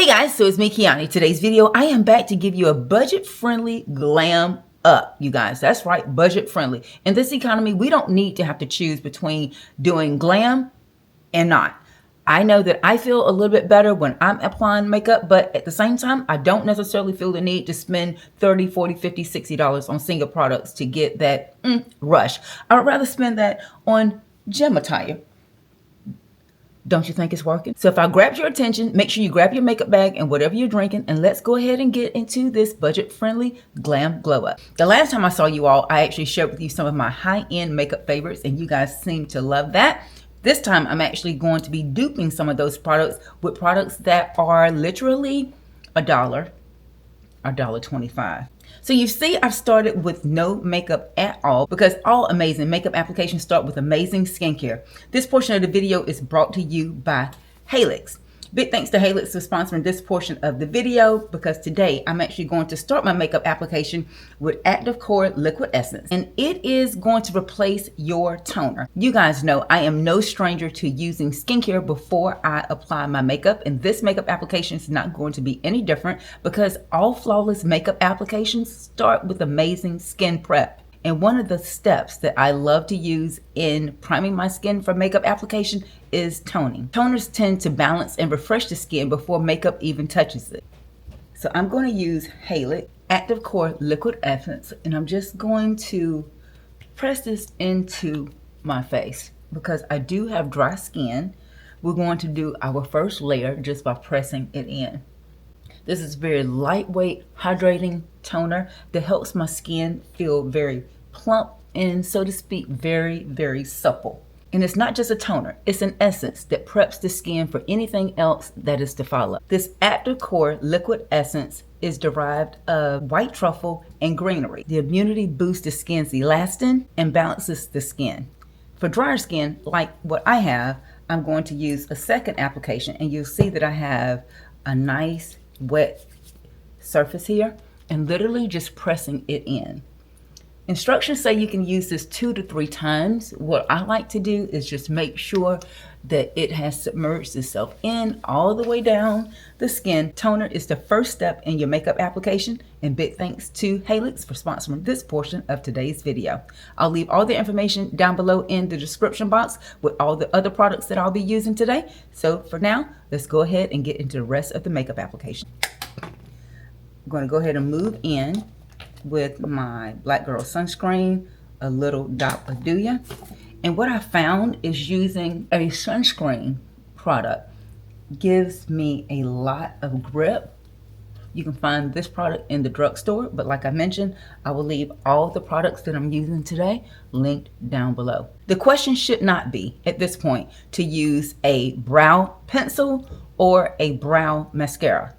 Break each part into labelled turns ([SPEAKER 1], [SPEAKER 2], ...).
[SPEAKER 1] Hey guys, so it's me, Kiani. Today's video, I am back to give you a budget-friendly glam up, you guys. That's right, budget-friendly. In this economy, we don't need to have to choose between doing glam and not. I know that I feel a little bit better when I'm applying makeup, but at the same time, I don't necessarily feel the need to spend $30, $40, $50, $60 on single products to get that rush. I would rather spend that on gem attire. Don't you think it's working? So if I grabbed your attention, make sure you grab your makeup bag and whatever you're drinking, and let's go ahead and get into this budget-friendly glam glow up. The last time I saw you all, I actually shared with you some of my high-end makeup favorites, and you guys seem to love that. This time, I'm actually going to be duping some of those products with products that are literally $1, $1.25. So you see, I've started with no makeup at all because all amazing makeup applications start with amazing skincare. This portion of the video is brought to you by Halfling. Big thanks to Halfling for sponsoring this portion of the video because today I'm actually going to start my makeup application with Active Core Liquid Essence, and it is going to replace your toner. You guys know I am no stranger to using skincare before I apply my makeup, and this makeup application is not going to be any different because all flawless makeup applications start with amazing skin prep. And one of the steps that I love to use in priming my skin for makeup application is toning. Toners tend to balance and refresh the skin before makeup even touches it. So I'm going to use Halfling Active Core Liquid Essence, and I'm just going to press this into my face because I do have dry skin. We're going to do our first layer just by pressing it in. This is very lightweight, hydrating toner that helps my skin feel very plump and, so to speak, very, very supple. And it's not just a toner, it's an essence that preps the skin for anything else that is to follow. This Active Core Liquid Essence is derived of white truffle and greenery. The immunity boosts the skin's elastin and balances the skin. For drier skin, like what I have, I'm going to use a second application, and you'll see that I have a nice wet surface here and literally just pressing it in. Instructions say you can use this 2 to 3 times. What I like to do is just make sure that it has submerged itself in all the way down the skin. Toner is the first step in your makeup application, and big thanks to Halfling for sponsoring this portion of today's video. I'll leave all the information down below in the description box with all the other products that I'll be using today. So for now, let's go ahead and get into the rest of the makeup application. I'm going to go ahead and move in with my Black Girl sunscreen, a little dot of Duya. And what I found is using a sunscreen product gives me a lot of grip. You can find this product in the drugstore, but like I mentioned, I will leave all the products that I'm using today linked down below. The question should not be, at this point, to use a brow pencil or a brow mascara.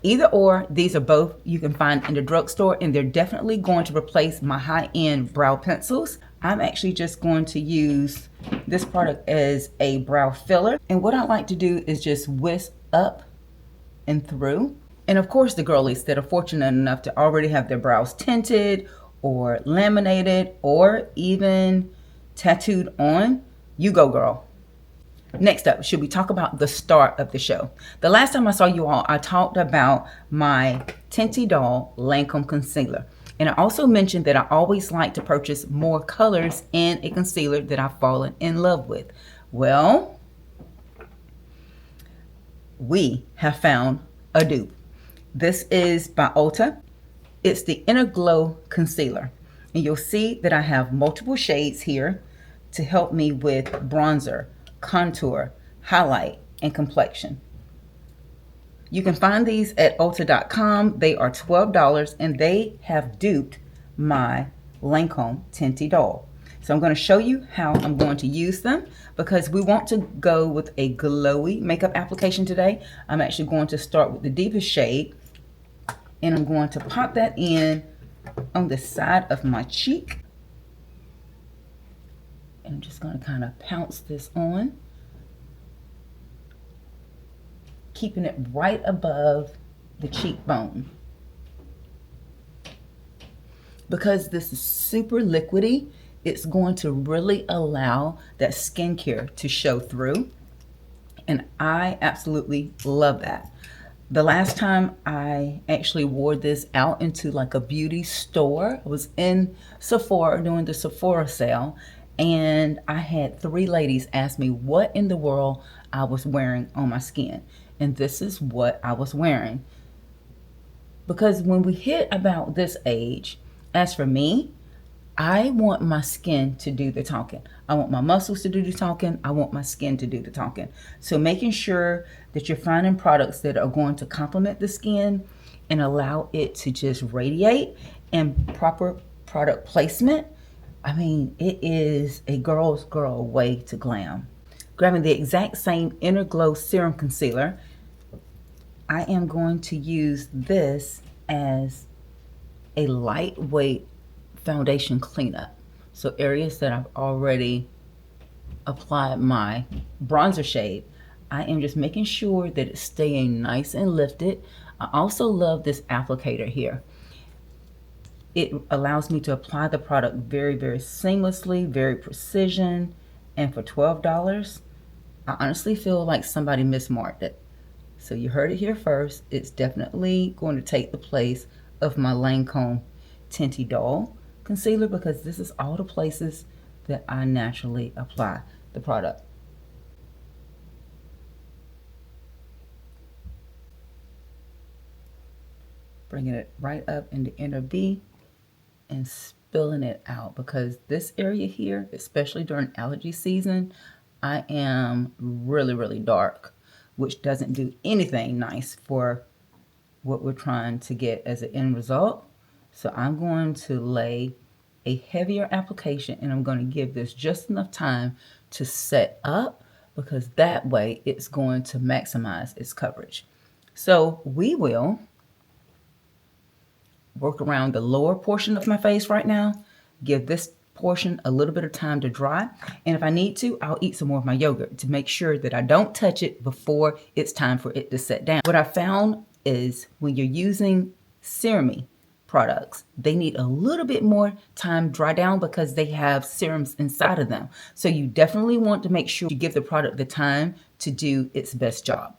[SPEAKER 1] Either or, these are both you can find in the drugstore, and they're definitely going to replace my high-end brow pencils. I'm actually just going to use this product as a brow filler. And what I like to do is just whisk up and through. And of course, the girlies that are fortunate enough to already have their brows tinted or laminated or even tattooed on, you go, girl. Next up, should we talk about the start of the show? The last time I saw you all, I talked about my Tinty Doll Lancome Concealer. And I also mentioned that I always like to purchase more colors in a concealer that I've fallen in love with. Well, we have found a dupe. This is by Ulta. It's the Inner Glow Concealer. And you'll see that I have multiple shades here to help me with bronzer, contour, highlight, and complexion. You can find these at Ulta.com. They are $12, and they have duped my Lancome Tinty Doll. So I'm going to show you how I'm going to use them because we want to go with a glowy makeup application today. I'm actually going to start with the deepest shade, and I'm going to pop that in on the side of my cheek. And I'm just going to kind of pounce this on, keeping it right above the cheekbone. Because this is super liquidy, it's going to really allow that skincare to show through. And I absolutely love that. The last time I actually wore this out into like a beauty store, I was in Sephora doing the Sephora sale, and I had 3 ladies ask me what in the world I was wearing on my skin. And this is what I was wearing. Because when we hit about this age, as for me, I want my skin to do the talking. I want my muscles to do the talking. I want my skin to do the talking. So making sure that you're finding products that are going to complement the skin and allow it to just radiate, and proper product placement. I mean, it is a girl's girl way to glam. Grabbing the exact same Inner Glow Serum Concealer, I am going to use this as a lightweight foundation cleanup. So areas that I've already applied my bronzer shade, I am just making sure that it's staying nice and lifted. I also love this applicator here. It allows me to apply the product very, very seamlessly, very precision. And for $12, I honestly feel like somebody mismarked it. So you heard it here first. It's definitely going to take the place of my Lancome Tinty Doll concealer, because this is all the places that I naturally apply the product. Bringing it right up in the inner V and spilling it out, because this area here, especially during allergy season, I am really, really dark, which doesn't do anything nice for what we're trying to get as an end result. So I'm going to lay a heavier application, and I'm going to give this just enough time to set up, because that way it's going to maximize its coverage. So we will work around the lower portion of my face right now, give this portion a little bit of time to dry, and if I need to, I'll eat some more of my yogurt to make sure that I don't touch it before it's time for it to set down. What I found is when you're using serum-y products, they need a little bit more time dry down because they have serums inside of them. So you definitely want to make sure you give the product the time to do its best job.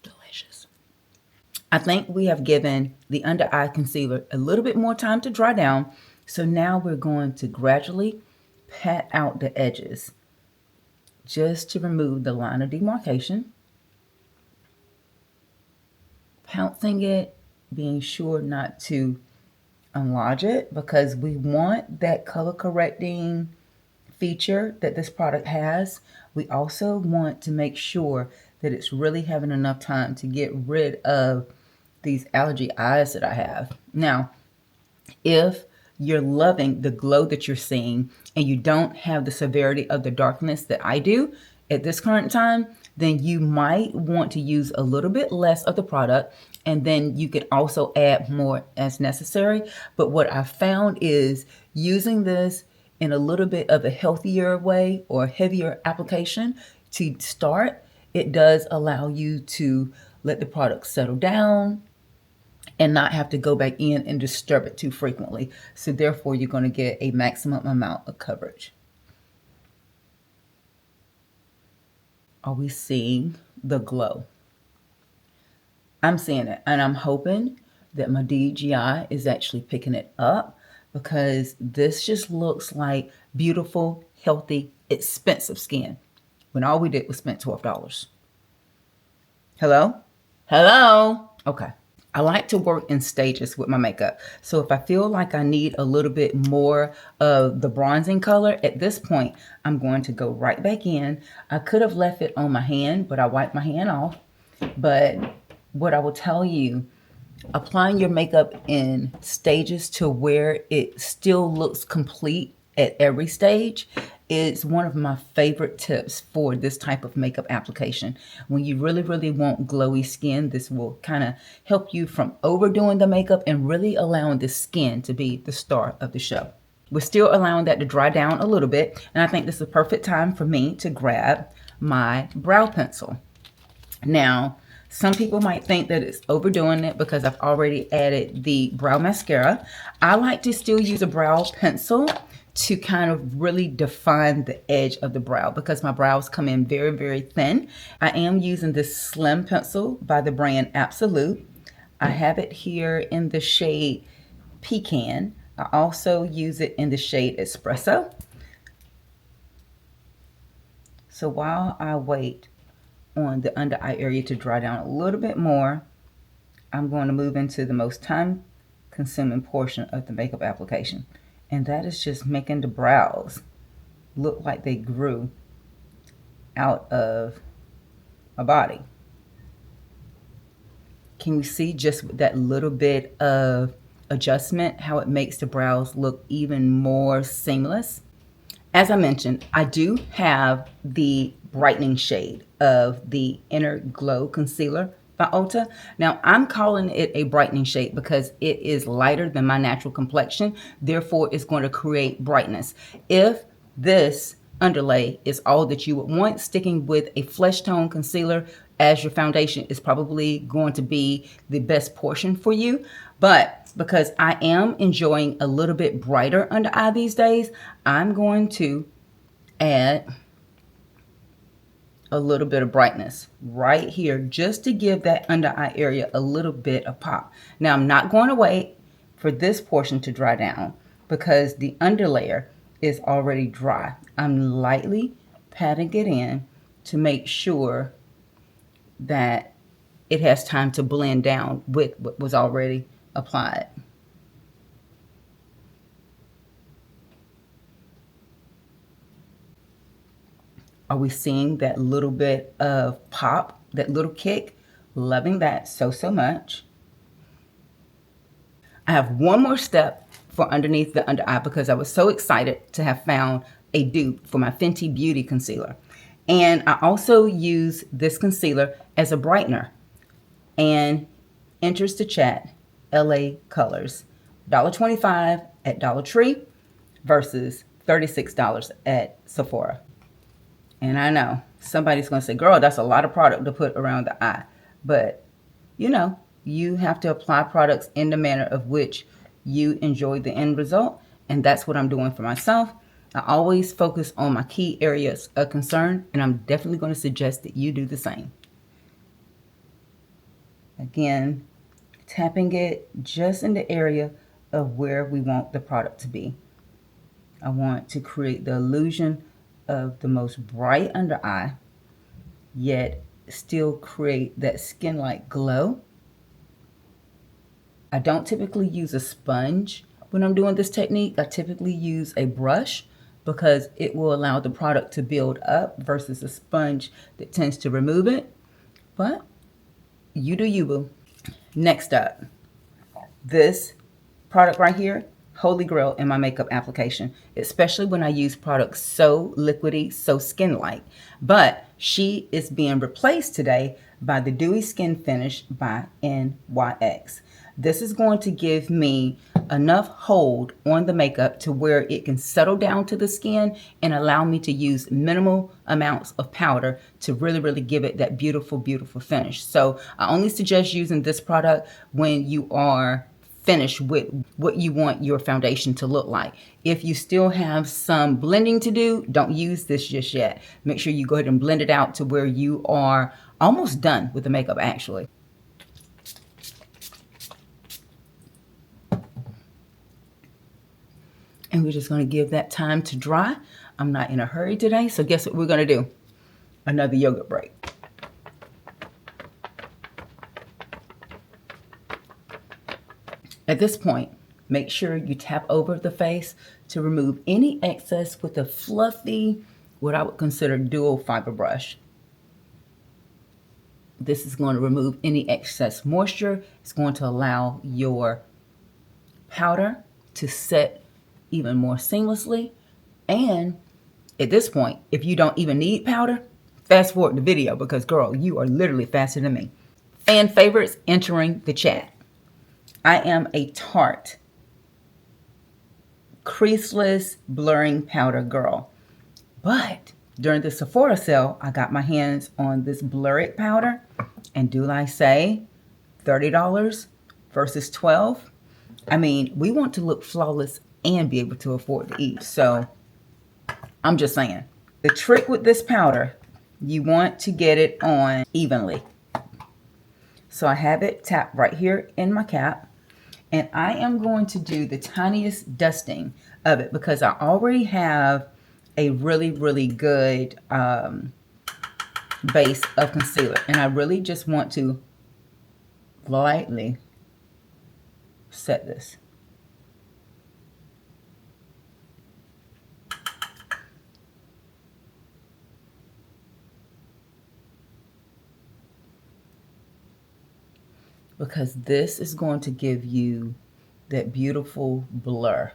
[SPEAKER 1] Delicious. I think we have given the under eye concealer a little bit more time to dry down. So now we're going to gradually pat out the edges just to remove the line of demarcation. Pouncing it, being sure not to enlarge it, because we want that color correcting feature that this product has. We also want to make sure that it's really having enough time to get rid of these allergy eyes that I have. Now, if you're loving the glow that you're seeing and you don't have the severity of the darkness that I do at this current time, then you might want to use a little bit less of the product, and then you can also add more as necessary. But what I found is using this in a little bit of a healthier way or heavier application to start, it does allow you to let the product settle down and not have to go back in and disturb it too frequently. So therefore, you're going to get a maximum amount of coverage. Are we seeing the glow? I'm seeing it, and I'm hoping that my DJI is actually picking it up, because this just looks like beautiful, healthy, expensive skin when all we did was spend $12. Hello? Hello? Okay. I like to work in stages with my makeup. So if I feel like I need a little bit more of the bronzing color, at this point, I'm going to go right back in. I could have left it on my hand, but I wiped my hand off. But what I will tell you, applying your makeup in stages to where it still looks complete at every stage is one of my favorite tips for this type of makeup application. When you really, really want glowy skin, this will kind of help you from overdoing the makeup and really allowing the skin to be the star of the show. We're still allowing that to dry down a little bit, and I think this is a perfect time for me to grab my brow pencil. Now, some people might think that it's overdoing it because I've already added the brow mascara. I like to still use a brow pencil to kind of really define the edge of the brow because my brows come in very, very thin. I am using this slim pencil by the brand Absolute. I have it here in the shade Pecan. I also use it in the shade Espresso. So while I wait on the under eye area to dry down a little bit more, I'm going to move into the most time consuming portion of the makeup application. And that is just making the brows look like they grew out of my body. Can you see just with that little bit of adjustment, how it makes the brows look even more seamless? As I mentioned, I do have the brightening shade of the Inner Glow Concealer by Ulta. Now, I'm calling it a brightening shade because it is lighter than my natural complexion. Therefore, it's going to create brightness. If this underlay is all that you would want, sticking with a flesh tone concealer as your foundation is probably going to be the best portion for you. But because I am enjoying a little bit brighter under eye these days, I'm going to add a little bit of brightness right here just to give that under eye area a little bit of pop. Now, I'm not going to wait for this portion to dry down because the underlayer is already dry. I'm lightly patting it in to make sure that it has time to blend down with what was already applied. Are we seeing that little bit of pop, that little kick? Loving that so much. I have one more step for underneath the under eye because I was so excited to have found a dupe for my Fenty Beauty concealer. And I also use this concealer as a brightener and enters the chat LA Colors. $1.25 at Dollar Tree versus $36 at Sephora. And I know somebody's going to say, girl, that's a lot of product to put around the eye. But, you know, you have to apply products in the manner of which you enjoy the end result. And that's what I'm doing for myself. I always focus on my key areas of concern, and I'm definitely going to suggest that you do the same. Again, tapping it just in the area of where we want the product to be. I want to create the illusion of the most bright under eye, yet still create that skin-like glow. I don't typically use a sponge when I'm doing this technique. I typically use a brush because it will allow the product to build up versus a sponge that tends to remove it. But you do you, boo. Next up, this product right here, holy grail in my makeup application, especially when I use products so liquidy, so skin-like. But she is being replaced today by the Dewy Skin Finish by NYX. This is going to give me enough hold on the makeup to where it can settle down to the skin and allow me to use minimal amounts of powder to really, really give it that beautiful, beautiful finish. So I only suggest using this product when you are finished with what you want your foundation to look like. If you still have some blending to do, don't use this just yet. Make sure you go ahead and blend it out to where you are almost done with the makeup actually. And we're just going to give that time to dry. I'm not in a hurry today, so guess what we're going to do? Another yogurt break. At this point, make sure you tap over the face to remove any excess with a fluffy, what I would consider dual fiber brush. This is going to remove any excess moisture. It's going to allow your powder to set even more seamlessly, and At this point, if you don't even need powder, fast forward the video because, girl, you are literally faster than me. Fan favorites entering the chat. I am a Tarte creaseless blurring powder girl. But during the Sephora sale, I got my hands on this Blur It powder. And do I say $30 versus $12? I mean, we want to look flawless and be able to afford to eat. So I'm just saying. The trick with this powder, you want to get it on evenly. So I have it tapped right here in my cap. And I am going to do the tiniest dusting of it because I already have a really, really good base of concealer. And I really just want to lightly set this. Because this is going to give you that beautiful blur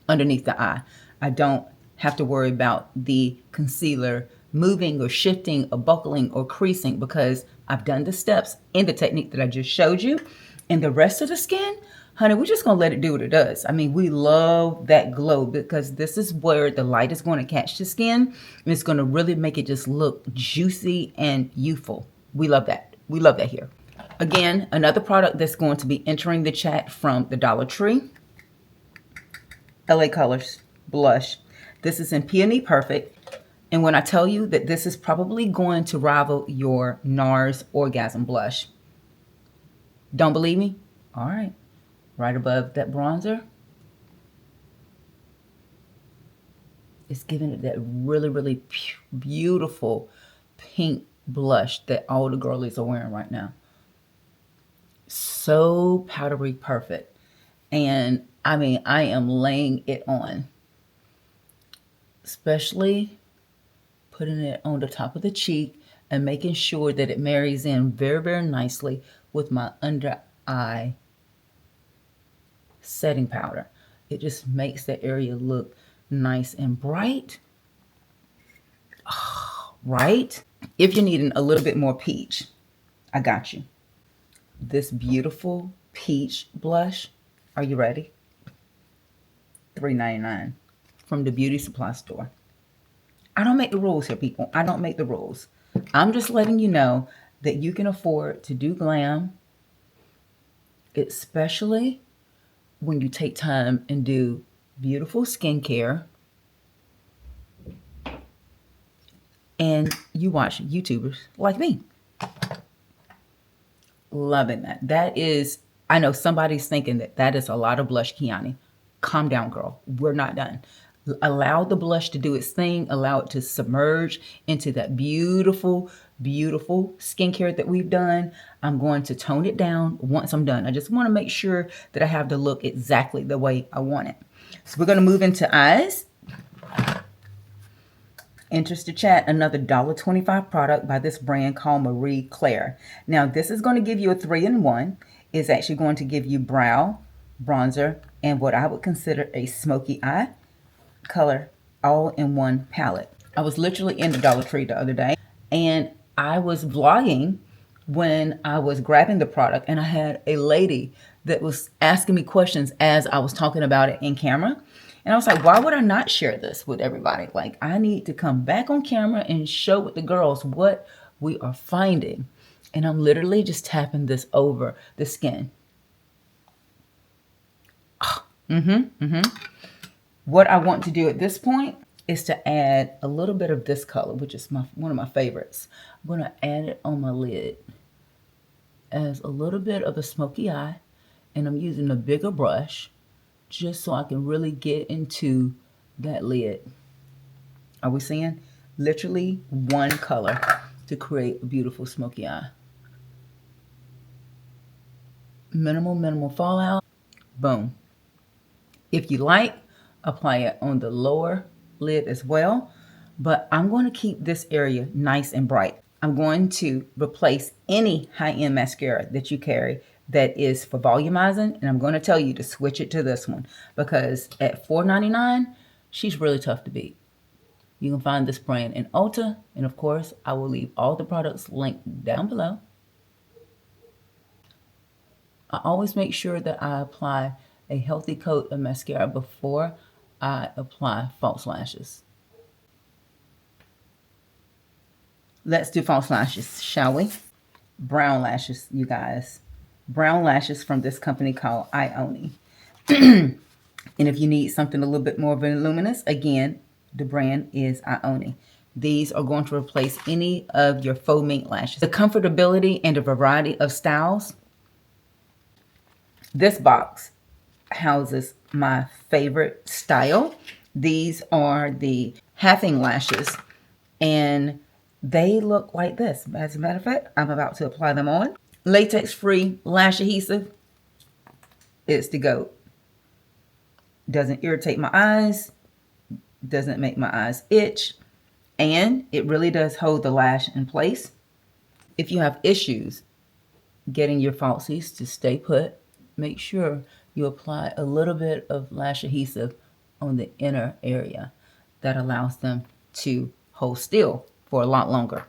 [SPEAKER 1] underneath the eye. I don't have to worry about the concealer moving or shifting or buckling or creasing because I've done the steps in the technique that I just showed you. And the rest of the skin, honey, we're just going to let it do what it does. I mean, we love that glow because this is where the light is going to catch the skin. And it's going to really make it just look juicy and youthful. We love that. We love that here. Again, another product that's going to be entering the chat from the Dollar Tree. LA Colors blush. This is in Peony Perfect. And when I tell you that this is probably going to rival your NARS Orgasm blush. Don't believe me? All right. Right above that bronzer. It's giving it that really, really beautiful pink blush that all the girlies are wearing right now. So powdery perfect. And I mean, I am laying it on. Especially putting it on the top of the cheek and making sure that it marries in very, very nicely with my under eye setting powder. It just makes that area look nice and bright. Oh, right? If you're needing a little bit more peach, I got you. This beautiful peach blush. Are you ready? $3.99 from the beauty supply store. I don't make the rules here, people. I don't make the rules. I'm just letting you know that you can afford to do glam, especially when you take time and do beautiful skincare and you watch YouTubers like me. Loving that. That is, I know somebody's thinking that that is a lot of blush, Kiani. Calm down, girl. We're not done. Allow the blush to do its thing. Allow it to submerge into that beautiful, beautiful skincare that we've done. I'm going to tone it down once I'm done. I just want to make sure that I have the look exactly the way I want it. So we're going to move into eyes. Enters the chat another $1.25 product by this brand called Marie Claire. Now this is going to give you a 3-in-1. It's actually going to give you brow, bronzer, and what I would consider a smoky eye color all in one palette. I was literally in the Dollar Tree the other day and I was vlogging when I was grabbing the product and I had a lady that was asking me questions as I was talking about it in camera. And I was like, why would I not share this with everybody? Like, I need to come back on camera and show with the girls what we are finding. And I'm literally just tapping this over the skin. What I want to do at this point is to add a little bit of this color, which is one of my favorites. I'm going to add it on my lid as a little bit of a smoky eye. And I'm using a bigger brush just so I can really get into that lid. Are we seeing? Literally one color to create a beautiful smoky eye. Minimal fallout. Boom. If you like, apply it on the lower lid as well. But I'm going to keep this area nice and bright. I'm going to replace any high-end mascara that you carry that is for volumizing, and I'm going to tell you to switch it to this one because at $4.99, she's really tough to beat. You can find this brand in Ulta. And of course, I will leave all the products linked down below. I always make sure that I apply a healthy coat of mascara before I apply false lashes. Let's do false lashes, shall we? Brown lashes, you guys. Brown lashes from this company called Ioni. And if you need something a little bit more voluminous, again, the brand is Ioni. These are going to replace any of your faux mink lashes. The comfortability and a variety of styles. This box houses my favorite style. These are the Halfling lashes, and they look like this. As a matter of fact, I'm about to apply them on. Latex-free lash adhesive. It's the GOAT. Doesn't irritate my eyes. Doesn't make my eyes itch. And it really does hold the lash in place. If you have issues getting your falsies to stay put, make sure you apply a little bit of lash adhesive on the inner area. That allows them to hold still for a lot longer.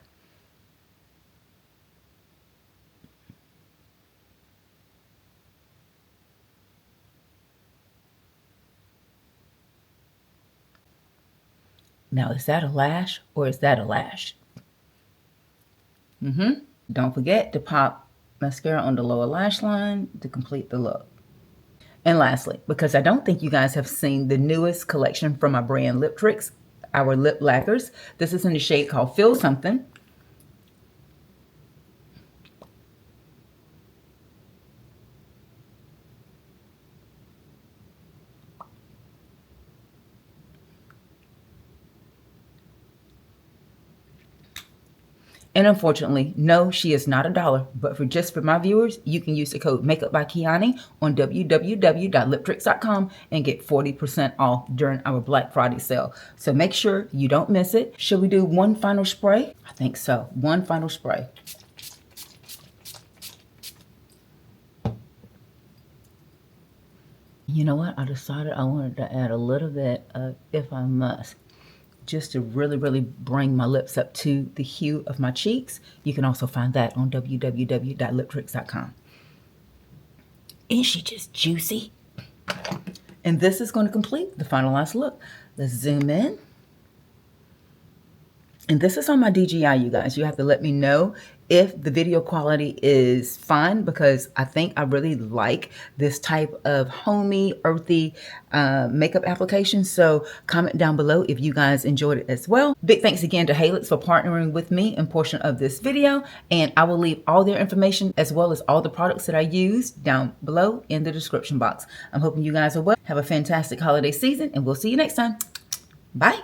[SPEAKER 1] Now, is that a lash or is that a lash? Don't forget to pop mascara on the lower lash line to complete the look. And lastly, because I don't think you guys have seen the newest collection from my brand Lip Tricks, our lip lacquers. This is in the shade called Feel Something. And unfortunately, no, she is not $1, but for my viewers, you can use the code MakeUPbyKiani on www.liptricks.com and get 40% off during our Black Friday sale. So make sure you don't miss it. Should we do one final spray? I think so. One final spray. You know what? I decided I wanted to add a little bit of If I Must, just to really bring my lips up to the hue of my cheeks. You can also find that on www.liptricks.com. Isn't she just juicy? And this is going to complete the finalized look. Let's zoom in. And this is on my DJI, you guys. You have to let me know if the video quality is fine, because I think I really like this type of homey, earthy makeup application. So comment down below if you guys enjoyed it as well. Big thanks again to Halix for partnering with me in portion of this video. And I will leave all their information as well as all the products that I use down below in the description box. I'm hoping you guys are well. Have a fantastic holiday season, and we'll see you next time. Bye.